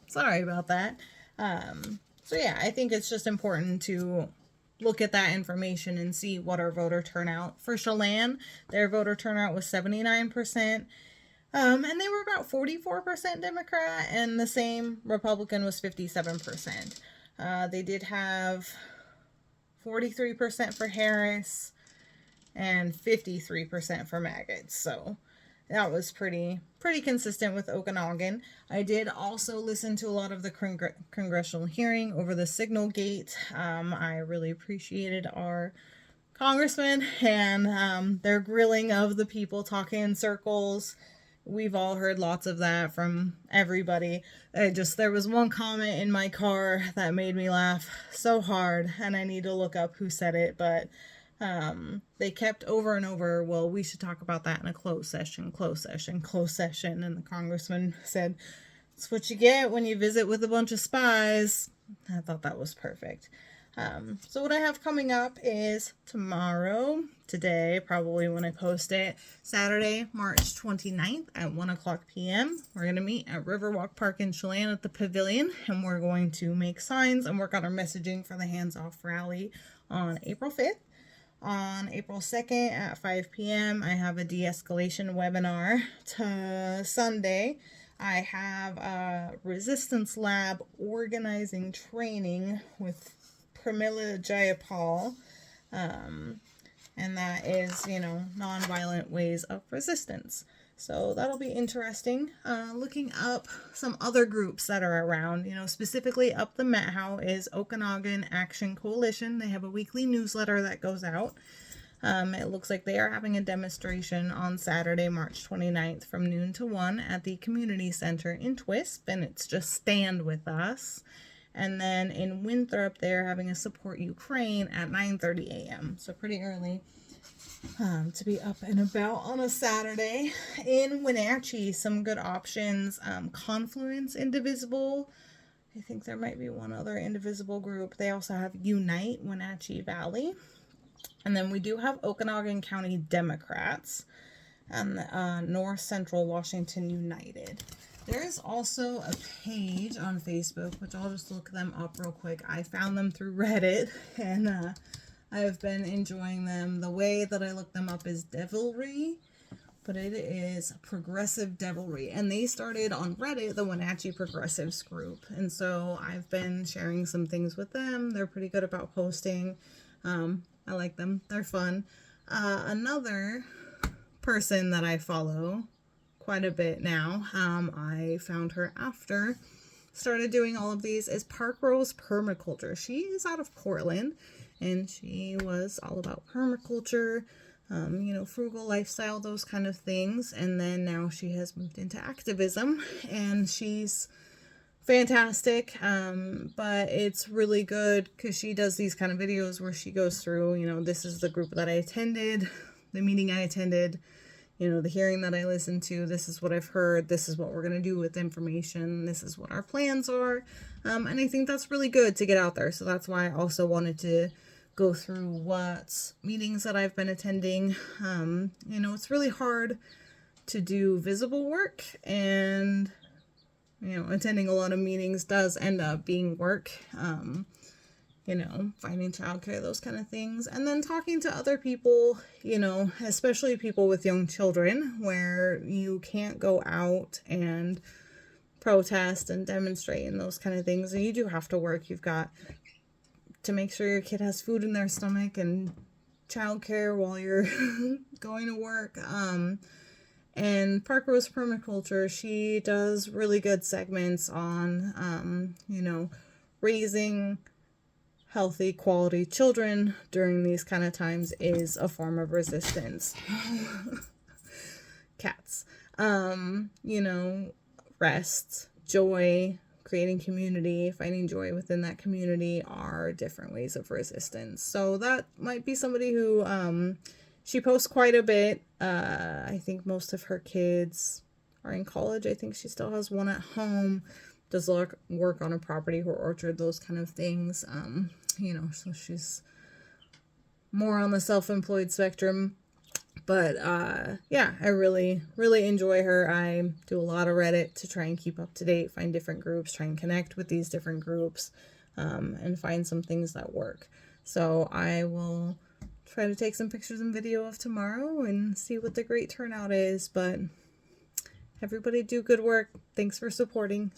Sorry about that. So yeah, I think it's just important to look at that information and see what our voter turnout. For Chelan, their voter turnout was 79%. And they were about 44% Democrat, and the same Republican was 57%. They did have 43% for Harris and 53% for maggots. So that was pretty consistent with Okanogan. I did also listen to a lot of the congressional hearing over the Signal Gate. I really appreciated our congressman and their grilling of the people, talking in circles. We've all heard lots of that from everybody. There was one comment in my car that made me laugh so hard, and I need to look up who said it, but they kept over and over, well, we should talk about that in a closed session, and the congressman said, "It's what you get when you visit with a bunch of spies." I thought that was perfect. So what I have coming up is today, probably when I post it, Saturday, March 29th at 1 o'clock p.m. We're going to meet at Riverwalk Park in Chelan at the Pavilion, and we're going to make signs and work on our messaging for the Hands Off rally on April 5th. On April 2nd at 5 p.m., I have a de-escalation webinar. Sunday, I have a resistance lab organizing training with Pramila Jayapal, and that is, nonviolent ways of resistance. So that'll be interesting. Looking up some other groups that are around, specifically up the Met How is Okanogan Action Coalition. They have a weekly newsletter that goes out. It looks like they are having a demonstration on Saturday, March 29th from noon to 1 at the community center in Twisp, and it's just Stand With Us. And then in Winthrop, they're having a Support Ukraine at 9:30 a.m. So pretty early to be up and about on a Saturday. In Wenatchee, some good options. Confluence Indivisible. I think there might be one other indivisible group. They also have Unite Wenatchee Valley. And then we do have Okanogan County Democrats and North Central Washington United. There is also a page on Facebook, which I'll just look them up real quick. I found them through Reddit, and I've been enjoying them. The way that I look them up is Devilry, but it is Progressive Devilry. And they started on Reddit, the Wenatchee Progressives group. And so I've been sharing some things with them. They're pretty good about posting. I like them. They're fun. Another person that I follow quite a bit now, I found her after started doing all of these, is Park Rose Permaculture. She is out of Portland, and she was all about permaculture, frugal lifestyle, those kind of things. And then now she has moved into activism, and she's fantastic. But it's really good because she does these kind of videos where she goes through, this is the group that I attended, the meeting I attended, the hearing that I listened to, this is what I've heard, this is what we're going to do with information, this is what our plans are. And I think that's really good to get out there. So that's why I also wanted to go through what meetings that I've been attending. It's really hard to do visible work, and, attending a lot of meetings does end up being work. Finding childcare, those kind of things. And then talking to other people, especially people with young children, where you can't go out and protest and demonstrate and those kind of things. And you do have to work. You've got to make sure your kid has food in their stomach and childcare while you're going to work. And Park Rose Permaculture, she does really good segments on, raising healthy, quality children during these kind of times is a form of resistance. Cats. Rest, joy, creating community, finding joy within that community are different ways of resistance. So that might be somebody who, she posts quite a bit. I think most of her kids are in college. I think she still has one at home. Does work on a property or orchard, those kind of things. So she's more on the self-employed spectrum. But yeah, I really, really enjoy her. I do a lot of Reddit to try and keep up to date, find different groups, try and connect with these different groups, and find some things that work. So I will try to take some pictures and video of tomorrow and see what the great turnout is. But everybody do good work. Thanks for supporting.